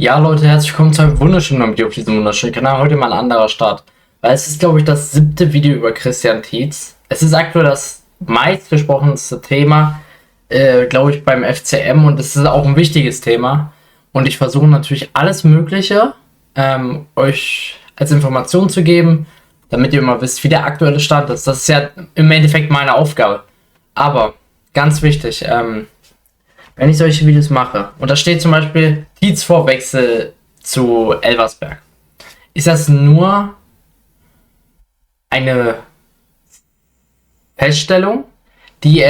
Ja, Leute, herzlich willkommen zu einem wunderschönen Video auf diesem wunderschönen Kanal. Heute mal ein anderer Start. Weil es ist, glaube ich, das 7. Video über Christian Tietz. Es ist aktuell das meistgesprochenste Thema, glaube ich, beim FCM. Und es ist auch ein wichtiges Thema. Und ich versuche natürlich alles Mögliche, euch als Information zu geben, damit ihr mal wisst, wie der aktuelle Stand ist. Das ist ja im Endeffekt meine Aufgabe. Aber, ganz wichtig, wenn ich solche Videos mache, und da steht zum Beispiel Tietz Vorwechsel zu Elversberg, ist das nur eine Feststellung, die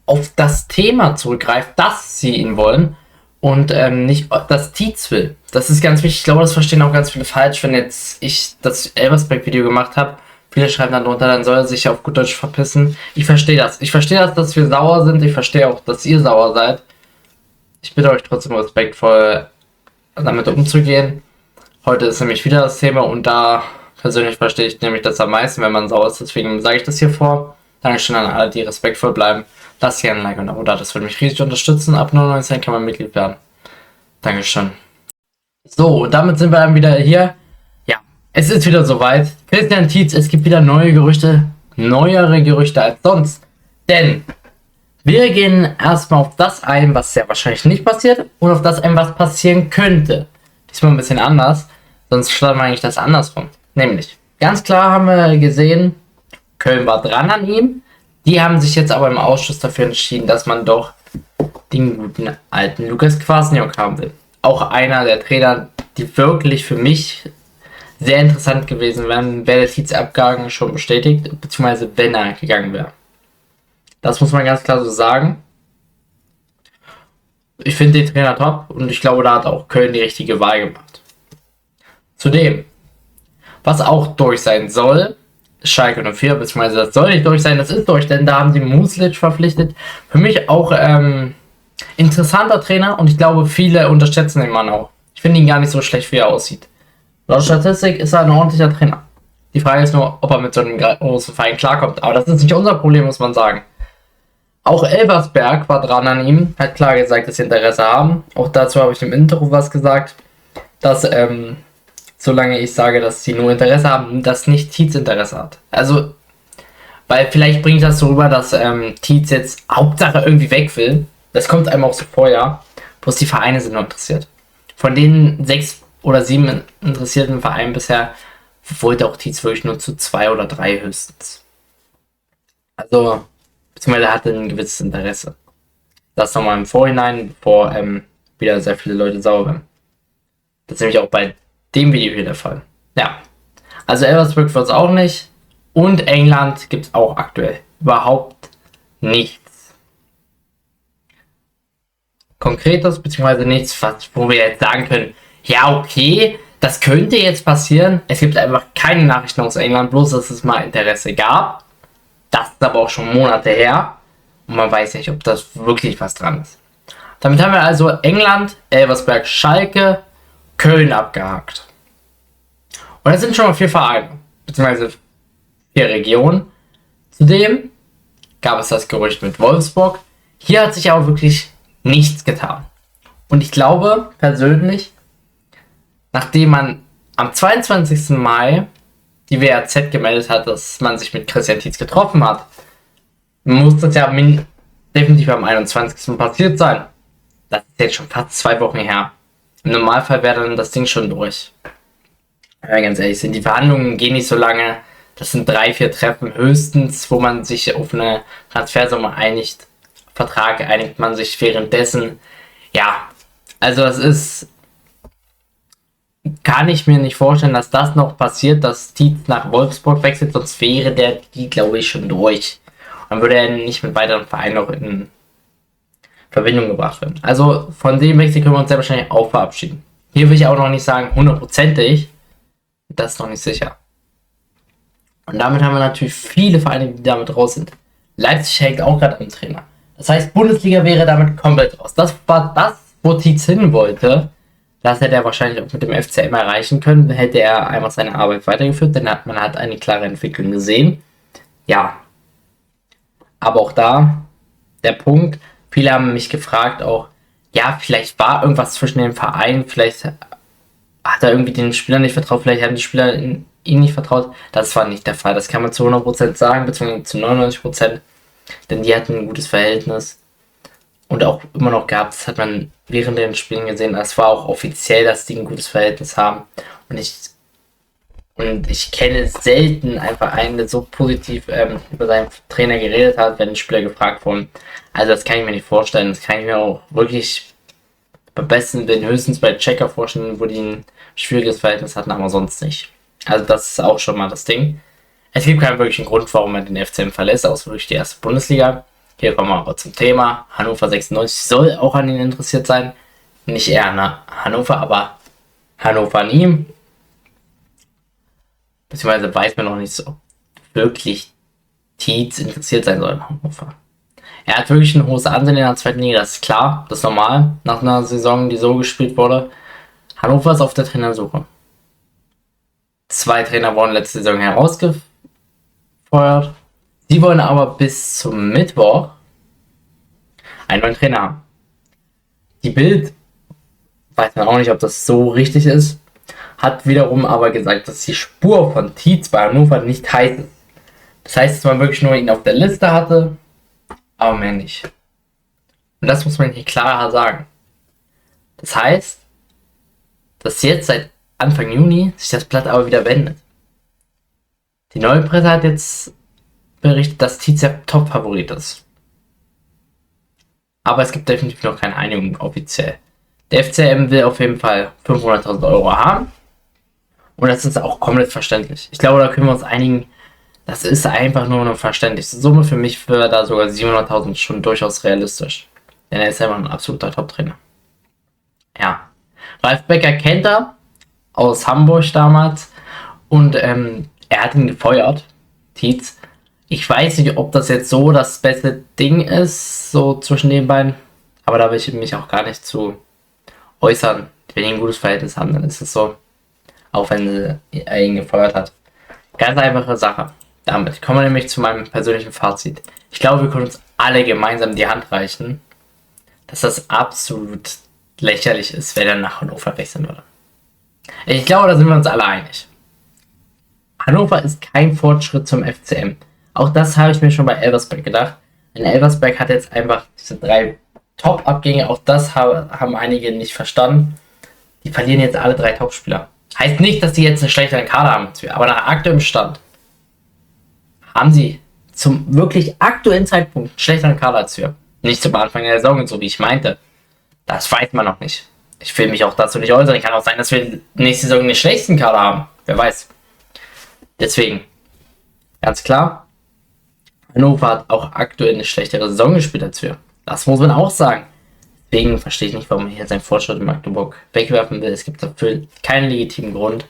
auf das Thema zurückgreift, dass sie ihn wollen und nicht das Tietz will. Das ist ganz wichtig. Ich glaube, das verstehen auch ganz viele falsch, wenn jetzt ich das Elversberg-Video gemacht habe. Viele schreiben dann drunter, dann soll er sich auf gut Deutsch verpissen. Ich verstehe das. Ich verstehe das, dass wir sauer sind. Ich verstehe auch, dass ihr sauer seid. Ich bitte euch trotzdem respektvoll damit umzugehen. Heute ist nämlich wieder das Thema und da persönlich verstehe ich nämlich das am meisten, wenn man sauer ist. Deswegen sage ich das hier vor. Dankeschön an alle, die respektvoll bleiben. Lasst hier ein Like und ein Abo da. Das würde mich riesig unterstützen. Ab 99 kann man Mitglied werden. Dankeschön. So, und damit sind wir dann wieder hier. Es ist wieder soweit. Christian Tietz, es gibt wieder neue Gerüchte, neuere Gerüchte als sonst. Denn wir gehen erstmal auf das ein, was sehr wahrscheinlich nicht passiert, und auf das ein, was passieren könnte. Diesmal ein bisschen anders, sonst starten wir eigentlich das andersrum. Nämlich, ganz klar haben wir gesehen, Köln war dran an ihm. Die haben sich jetzt aber im Ausschuss dafür entschieden, dass man doch den guten alten Lukas Kwasniok haben will. Auch einer der Trainer, die wirklich für mich sehr interessant gewesen wäre, der Tietz-Abgang schon bestätigt, beziehungsweise wenn er gegangen wäre. Das muss man ganz klar so sagen. Ich finde den Trainer top und ich glaube, da hat auch Köln die richtige Wahl gemacht. Zudem, was auch durch sein soll, Schalke 04, beziehungsweise das soll nicht durch sein, das ist durch, denn da haben sie Muslic verpflichtet. Für mich auch interessanter Trainer und ich glaube, viele unterschätzen den Mann auch. Ich finde ihn gar nicht so schlecht, wie er aussieht. Laut Statistik ist er ein ordentlicher Trainer. Die Frage ist nur, ob er mit so einem großen Verein klarkommt. Aber das ist nicht unser Problem, muss man sagen. Auch Elversberg war dran an ihm, hat klar gesagt, dass sie Interesse haben. Auch dazu habe ich im Intro was gesagt, dass solange ich sage, dass sie nur Interesse haben, dass nicht Tietz Interesse hat. Also, weil vielleicht bringt das so rüber, dass Tietz jetzt Hauptsache irgendwie weg will. Das kommt einem auch so vor, ja. Bloß die Vereine sind nur interessiert. Von den 6 oder 7 interessierten Vereinen bisher wollte auch Tietz wirklich nur zu 2 oder 3 höchstens. Also, beziehungsweise er hatte ein gewisses Interesse. Das nochmal im Vorhinein, bevor wieder sehr viele Leute sauer werden. Das ist nämlich auch bei dem Video hier der Fall. Ja, also Elversberg wird es auch nicht. Und England gibt es auch aktuell überhaupt nichts Konkretes, beziehungsweise nichts, wo wir jetzt sagen können, ja, okay, das könnte jetzt passieren. Es gibt einfach keine Nachrichten aus England, bloß dass es mal Interesse gab. Das ist aber auch schon Monate her. Und man weiß nicht, ob das wirklich was dran ist. Damit haben wir also England, Elversberg, Schalke, Köln abgehakt. Und das sind schon mal 4 Vereine, beziehungsweise 4 Regionen. Zudem gab es das Gerücht mit Wolfsburg. Hier hat sich aber wirklich nichts getan. Und ich glaube persönlich, nachdem man am 22. Mai die WAZ gemeldet hat, dass man sich mit Christian Tietz getroffen hat, muss das ja definitiv am 21. passiert sein. Das ist jetzt schon fast 2 Wochen her. Im Normalfall wäre dann das Ding schon durch. Ja, ganz ehrlich, die Verhandlungen gehen nicht so lange. Das sind 3, 4 Treffen höchstens, wo man sich auf eine Transfersumme einigt. Vertrag einigt man sich währenddessen. Ja, also das ist... Kann ich mir nicht vorstellen, dass das noch passiert, dass Tietz nach Wolfsburg wechselt, sonst wäre die, glaube ich, schon durch. Dann würde er nicht mit weiteren Vereinen noch in Verbindung gebracht werden. Also von dem Wechsel können wir uns sehr wahrscheinlich auch verabschieden. Hier will ich auch noch nicht sagen, 100%ig. Das ist noch nicht sicher. Und damit haben wir natürlich viele Vereine, die damit raus sind. Leipzig hängt auch gerade am Trainer. Das heißt, Bundesliga wäre damit komplett raus. Das war das, wo Tietz hin wollte. Das hätte er wahrscheinlich auch mit dem FCM erreichen können, hätte er einfach seine Arbeit weitergeführt, denn man hat eine klare Entwicklung gesehen. Ja, aber auch da der Punkt, viele haben mich gefragt auch, Ja, vielleicht war irgendwas zwischen den Vereinen, vielleicht hat er irgendwie den Spielern nicht vertraut, vielleicht haben die Spieler ihm nicht vertraut. Das war nicht der Fall. Das kann man zu 100% sagen, beziehungsweise zu 99%, denn die hatten ein gutes Verhältnis und auch immer noch gehabt. Das hat man während den Spielen gesehen. Es war auch offiziell, dass die ein gutes Verhältnis haben. Und ich kenne selten einfach einen, der so positiv über seinen Trainer geredet hat, wenn ein Spieler gefragt wurden. Also das kann ich mir nicht vorstellen. Das kann ich mir auch wirklich beim besten Willen höchstens bei Checker vorstellen, wo die ein schwieriges Verhältnis hatten, aber sonst nicht. Also das ist auch schon mal das Ding. Es gibt keinen wirklichen Grund, warum man den FCM verlässt, außer wirklich die erste Bundesliga. Hier kommen wir aber zum Thema. Hannover 96 soll auch an ihn interessiert sein. Nicht eher an Hannover, aber Hannover an ihm. Beziehungsweise weiß man noch nicht so wirklich Tietz interessiert sein soll in Hannover. Er hat wirklich ein hohes Ansehen in der zweiten Liga, das ist klar, das ist normal, nach einer Saison, die so gespielt wurde. Hannover ist auf der Trainersuche. 2 Trainer wurden letzte Saison herausgefeuert. Sie wollen aber bis zum Mittwoch einen neuen Trainer haben. Die Bild, weiß man auch nicht, ob das so richtig ist, hat wiederum aber gesagt, dass die Spur von Tietz bei Hannover nicht heiß ist. Das heißt, dass man wirklich nur ihn auf der Liste hatte, aber mehr nicht. Und das muss man hier klarer sagen. Das heißt, dass jetzt seit Anfang Juni sich das Blatt aber wieder wendet. Die neue Presse hat jetzt berichtet, dass Tietz der Top-Favorit ist. Aber es gibt definitiv noch keine Einigung offiziell. Der FCM will auf jeden Fall 500.000 Euro haben. Und das ist auch komplett verständlich. Ich glaube, da können wir uns einigen. Das ist einfach nur eine verständliche Summe. Für mich wäre da sogar 700.000 schon durchaus realistisch. Denn er ist einfach ein absoluter Top-Trainer. Ja. Ralf Becker kennt er aus Hamburg damals. Und er hat ihn gefeuert. Tietz. Ich weiß nicht, ob das jetzt so das beste Ding ist, so zwischen den beiden. Aber da will ich mich auch gar nicht zu äußern. Wenn die ein gutes Verhältnis haben, dann ist es so. Auch wenn er ihn gefeuert hat. Ganz einfache Sache. Damit kommen wir nämlich zu meinem persönlichen Fazit. Ich glaube, wir können uns alle gemeinsam die Hand reichen, dass das absolut lächerlich ist, wer dann nach Hannover wechseln würde. Ich glaube, da sind wir uns alle einig. Hannover ist kein Fortschritt zum FCM. Auch das habe ich mir schon bei Elversberg gedacht. Denn Elversberg hat jetzt einfach diese 3 Top-Abgänge. Auch das haben einige nicht verstanden. Die verlieren jetzt alle 3 Topspieler. Heißt nicht, dass die jetzt einen schlechteren Kader haben. Aber nach aktuellem Stand haben sie zum wirklich aktuellen Zeitpunkt einen schlechteren Kader als wir. Nicht zum Anfang der Saison, so wie ich meinte. Das weiß man noch nicht. Ich will mich auch dazu nicht äußern. Kann auch sein, dass wir nächste Saison den schlechtesten Kader haben. Wer weiß. Deswegen, ganz klar, Hannover hat auch aktuell eine schlechtere Saison gespielt als wir. Das muss man auch sagen. Deswegen verstehe ich nicht, warum er hier seinen Fortschritt in Magdeburg wegwerfen will. Es gibt dafür keinen legitimen Grund.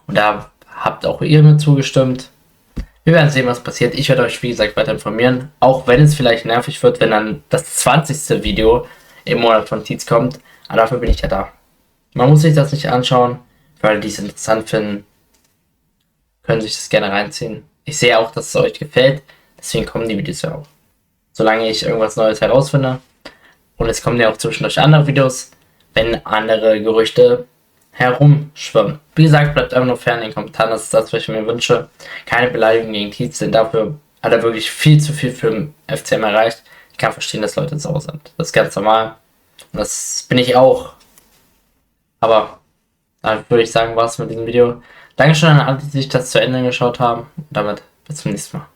Und da habt auch ihr mit zugestimmt. Wir werden sehen, was passiert. Ich werde euch, wie gesagt, weiter informieren. Auch wenn es vielleicht nervig wird, wenn dann das 20. Video im Monat von Tietz kommt. Aber dafür bin ich ja da. Man muss sich das nicht anschauen. Für alle, die es interessant finden, können sich das gerne reinziehen. Ich sehe auch, dass es euch gefällt. Deswegen kommen die Videos ja auch. Solange ich irgendwas Neues herausfinde. Und es kommen ja auch zwischendurch andere Videos, wenn andere Gerüchte herumschwimmen. Wie gesagt, bleibt einfach nur fern in den Kommentaren. Das ist das, was ich mir wünsche. Keine Beleidigung gegen Tietz, denn dafür hat er wirklich viel zu viel für den FCM erreicht. Ich kann verstehen, dass Leute sauer sind. Das ist ganz normal. Und das bin ich auch. Aber dann würde ich sagen, war es mit diesem Video. Dankeschön an alle, die sich das zu Ende geschaut haben. Und damit bis zum nächsten Mal.